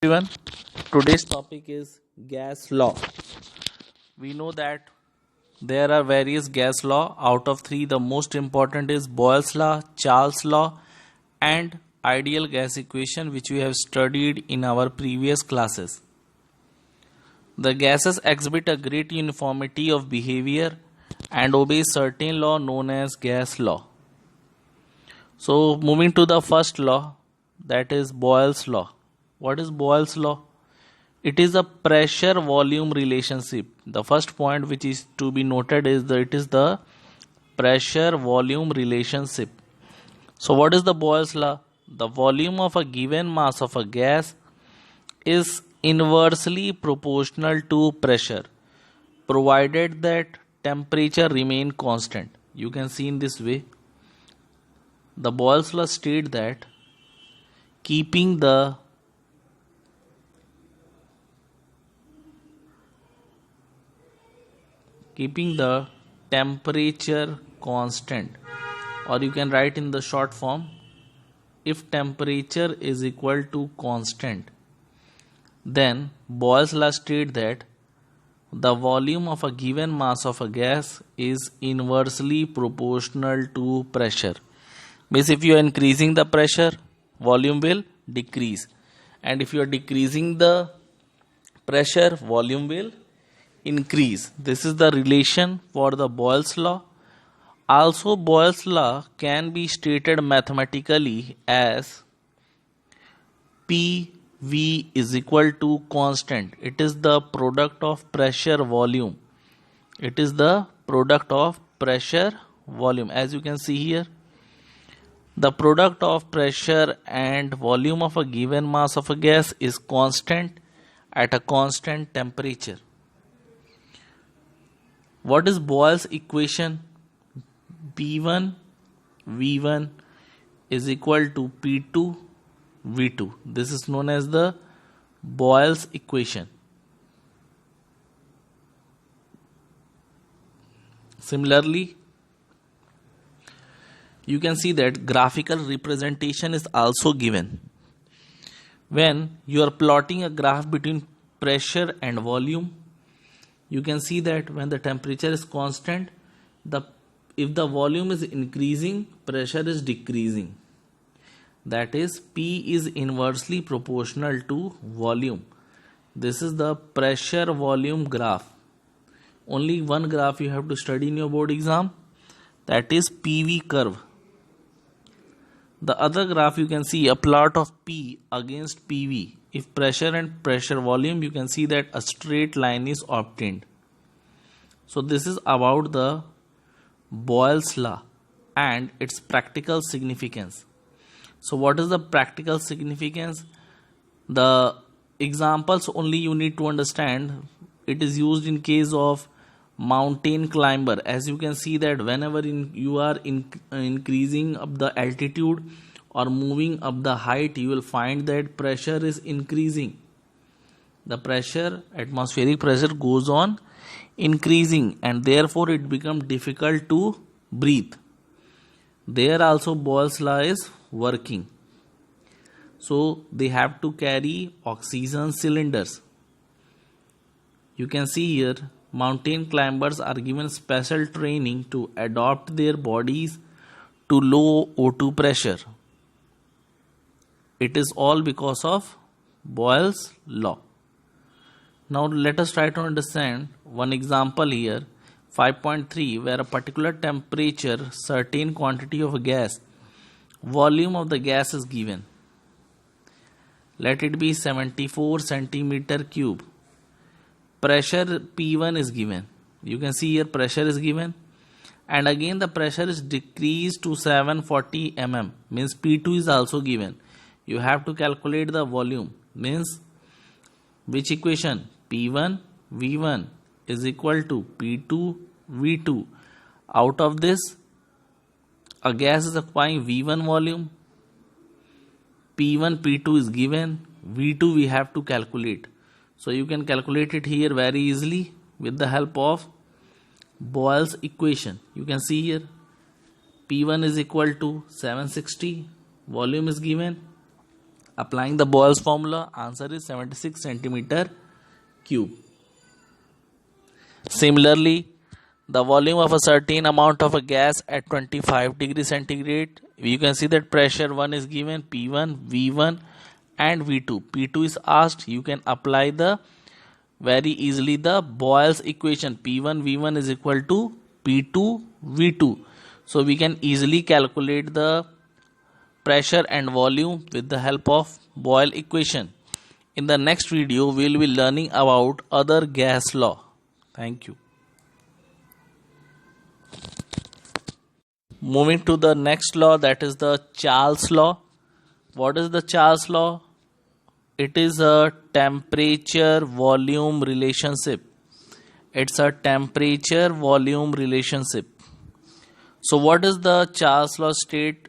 Everyone, today's topic is gas law. We know that there are various gas law. Out of three, the most important is Boyle's law, Charles law, and ideal gas equation, which we have studied in our previous classes. The gases exhibit a great uniformity of behavior and obey certain law known as gas law. So moving to the first law, that is Boyle's law. What is Boyle's law? It is a pressure volume relationship. The first point which is to be noted is that it is the pressure volume relationship. So what is the Boyle's law? The volume of a given mass of a gas is inversely proportional to pressure provided that temperature remain constant. You can see in this way. The Boyle's law states that keeping the temperature constant, or you can write in the short form, if temperature is equal to constant, then Boyle's law states that the volume of a given mass of a gas is inversely proportional to pressure. Means if you are increasing the pressure, volume will decrease, and if you are decreasing the pressure, volume will increase. This is the relation for the Boyle's law. Also, Boyle's law can be stated mathematically as PV is equal to constant. It is the product of pressure volume. It is the product of pressure volume. As you can see here, the product of pressure and volume of a given mass of a gas is constant at a constant temperature. What is Boyle's equation? P1 V1 is equal to P2 V2. This is known as the Boyle's equation. Similarly, you can see that graphical representation is also given. When you are plotting a graph between pressure and volume, you can see that when the temperature is constant, if the volume is increasing, pressure is decreasing. That is, P is inversely proportional to volume. This is the pressure volume graph. Only one graph you have to study in your board exam, that is PV curve. The other graph you can see a plot of P against PV. If pressure and pressure volume, you can see that a straight line is obtained. So this is about the Boyle's law and its practical significance. So what is the practical significance? The examples only you need to understand. It is used in case of mountain climber. As you can see that whenever you are increasing up the altitude or moving up the height, you will find that pressure is increasing. The pressure, atmospheric pressure, goes on increasing, and therefore it becomes difficult to breathe. There also Boyle's law is working. So they have to carry oxygen cylinders. You can see here, mountain climbers are given special training to adapt their bodies to low O2 pressure. It is all because of Boyle's law. Now let us try to understand one example here, 5.3, where a particular temperature, certain quantity of a gas, volume of the gas is given. Let it be 74 centimeter cube. Pressure P1 is given. You can see here pressure is given, and again the pressure is decreased to 740 mm, means P2 is also given. You have to calculate the volume, means which equation? P1 V1 is equal to P2 V2. Out of this, a gas is occupying V1 volume, P1 P2 is given, V2 we have to calculate. So you can calculate it here very easily with the help of Boyle's equation. You can see here P1 is equal to 760, volume is given, Applying the Boyle's formula, answer is 76 centimeter cube. Similarly, the volume of a certain amount of a gas at 25 degrees centigrade, you can see that pressure 1 is given, P1, V1 and V2. P2 is asked, you can apply the very easily the Boyle's equation, P1 V1 is equal to P2 V2. So we can easily calculate the pressure and volume with the help of Boyle equation. In the next video, we will be learning about other gas law. Thank you. Moving to the next law, that is the Charles law. What is the Charles law? It is a temperature volume relationship. It's a temperature volume relationship. So what does the Charles law state?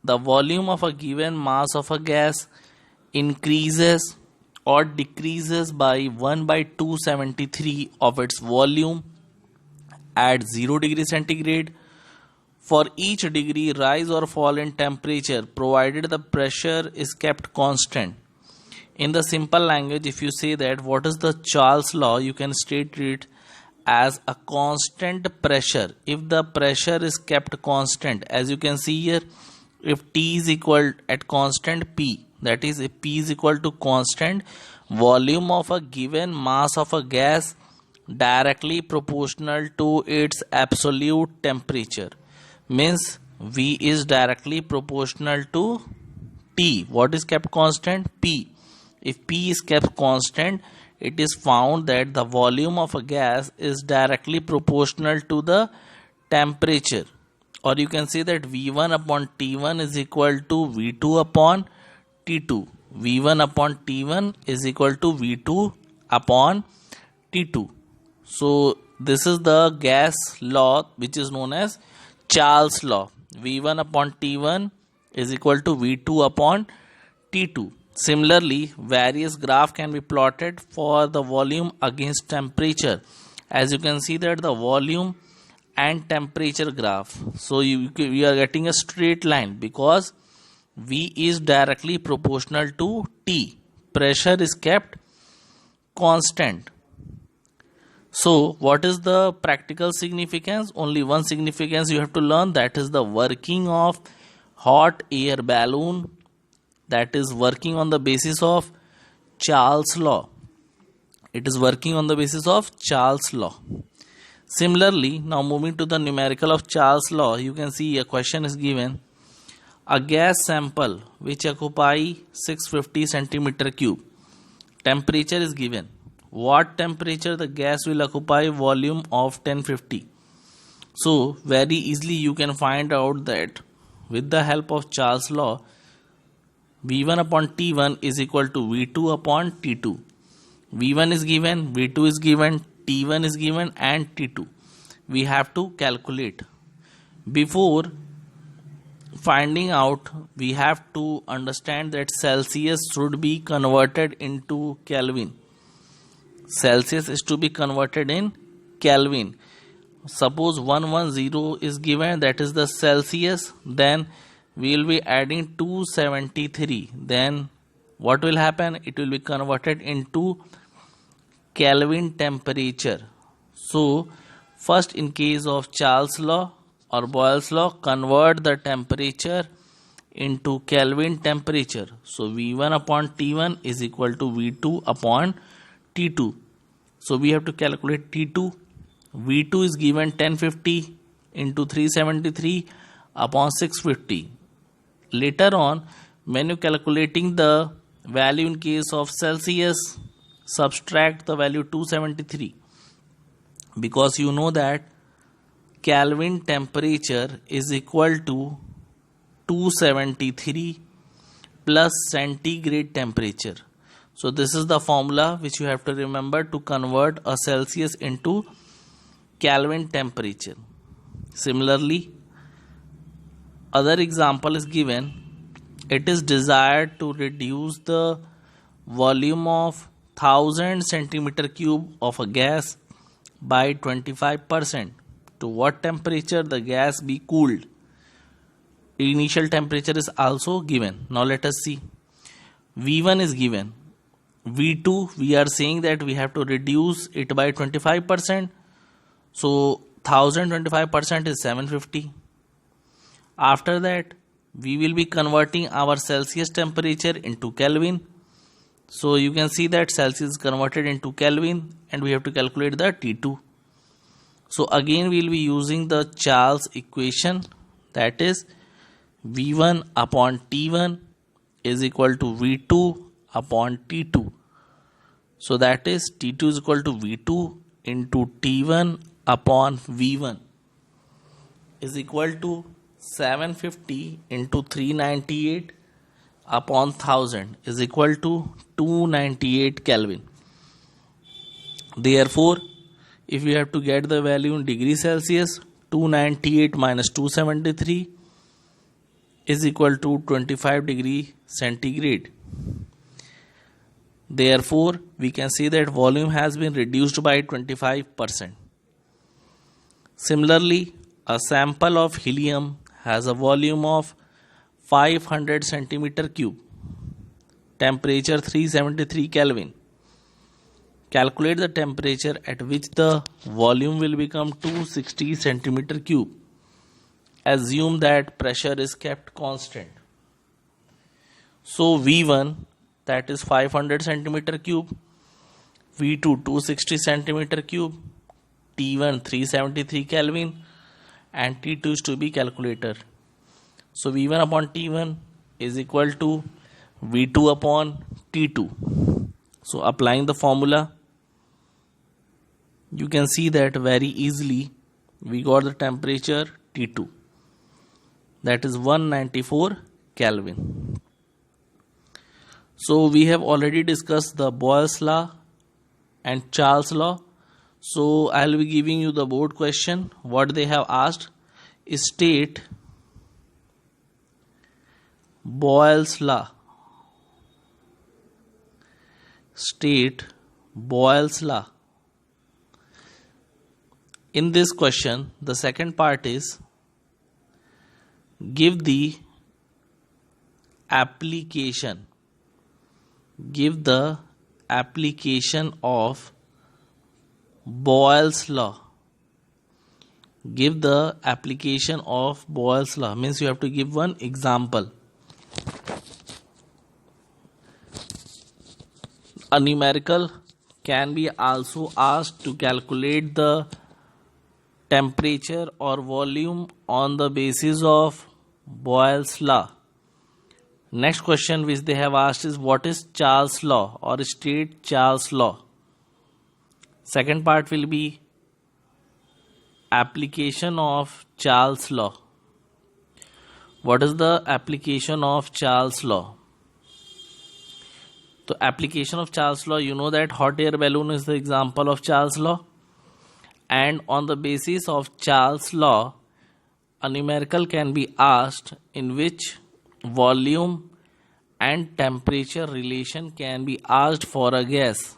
The volume of a given mass of a gas increases or decreases by 1/273 of its volume at 0 degree centigrade for each degree rise or fall in temperature, provided the pressure is kept constant. In the simple language, if you say that what is the Charles law, you can state it as a constant pressure. If the pressure is kept constant, as you can see here, if T is equal at constant P, that is if P is equal to constant, volume of a given mass of a gas directly proportional to its absolute temperature, means V is directly proportional to T. What is kept constant? P. If P is kept constant, it is found that the volume of a gas is directly proportional to the temperature. Or you can say that V1 upon T1 is equal to V2 upon T2. V1 upon T1 is equal to V2 upon T2. So this is the gas law which is known as Charles law. V1 upon T1 is equal to V2 upon T2. Similarly, various graph can be plotted for the volume against temperature. As you can see that the volume and temperature graph. So we are getting a straight line because V is directly proportional to T. Pressure is kept constant. So what is the practical significance? Only one significance you have to learn, that is the working of hot air balloon, that is working on the basis of Charles law. It is working on the basis of Charles law. Similarly, now moving to the numerical of Charles law, you can see a question is given. A gas sample which occupy 650 centimeter cube. Temperature is given. What temperature the gas will occupy? Volume of 1050. So very easily you can find out that with the help of Charles law, V1 upon T1 is equal to V2 upon T2. V1 is given, V2 is given, T1 is given and T2. We have to calculate. Before finding out, we have to understand that Celsius should be converted into Kelvin. Celsius is to be converted in Kelvin. Suppose 110 is given, that is the Celsius, then we will be adding 273. Then what will happen? It will be converted into Kelvin temperature. So first, in case of Charles law or Boyle's law, convert the temperature into Kelvin temperature. So V1 upon T1 is equal to V2 upon T2. So we have to calculate T2. V2 is given 1050 into 373 upon 650. Later on, when you calculating the value in case of Celsius, subtract the value 273, because you know that Kelvin temperature is equal to 273 plus centigrade temperature. So this is the formula which you have to remember to convert a Celsius into Kelvin temperature. Similarly, other example is given. It is desired to reduce the volume of 1000 centimeter cube of a gas by 25%. To what temperature the gas be cooled? Initial temperature is also given. Now let us see. V1 is given. V2, we are saying that we have to reduce it by 25%. So 1025% is 750. After that, we will be converting our Celsius temperature into Kelvin. So you can see that Celsius is converted into Kelvin and we have to calculate the T2. So again we will be using the Charles equation, that is V1 upon T1 is equal to V2 upon T2. So that is T2 is equal to V2 into T1 upon V1 is equal to 750 into 398 upon 1000 is equal to 298 Kelvin. Therefore, if we have to get the value in degree Celsius, 298 minus 273 is equal to 25 degree centigrade. Therefore, we can see that volume has been reduced by 25%. Similarly, a sample of helium has a volume of 500 centimeter cube, temperature 373 Kelvin. Calculate the temperature at which the volume will become 260 centimeter cube. Assume that pressure is kept constant. So V1, that is 500 centimeter cube, V2 260 centimeter cube, T1 373 Kelvin, and T2 is to be calculated. So V1 upon T1 is equal to V2 upon T2. So applying the formula, you can see that very easily we got the temperature T2, that is 194 Kelvin. So we have already discussed the Boyle's law and Charles law. So I will be giving you the board question. What they have asked is state Boyle's law. State Boyle's law. In this question, the second part is give the application. Give the application of Boyle's law. Give the application of Boyle's law means you have to give one example. A numerical can be also asked to calculate the temperature or volume on the basis of Boyle's law. Next question which they have asked is what is Charles law or state Charles law. Second part will be application of Charles law. What is the application of Charles law? So application of Charles law, you know that hot air balloon is the example of Charles law, and on the basis of Charles law a numerical can be asked in which volume and temperature relation can be asked for a gas.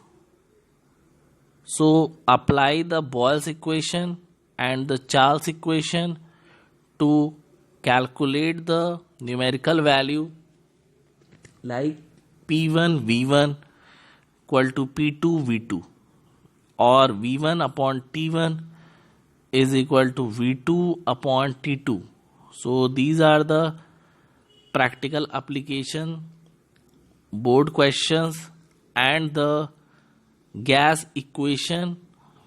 So apply the Boyle's equation and the Charles equation to calculate the numerical value like P1 V1 equal to P2 V2 or V1 upon T1 is equal to V2 upon T2. So these are the practical application, board questions and the gas equation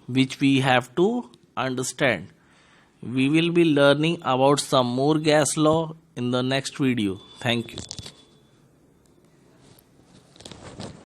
which we have to understand. We will be learning about some more gas law in the next video. Thank you.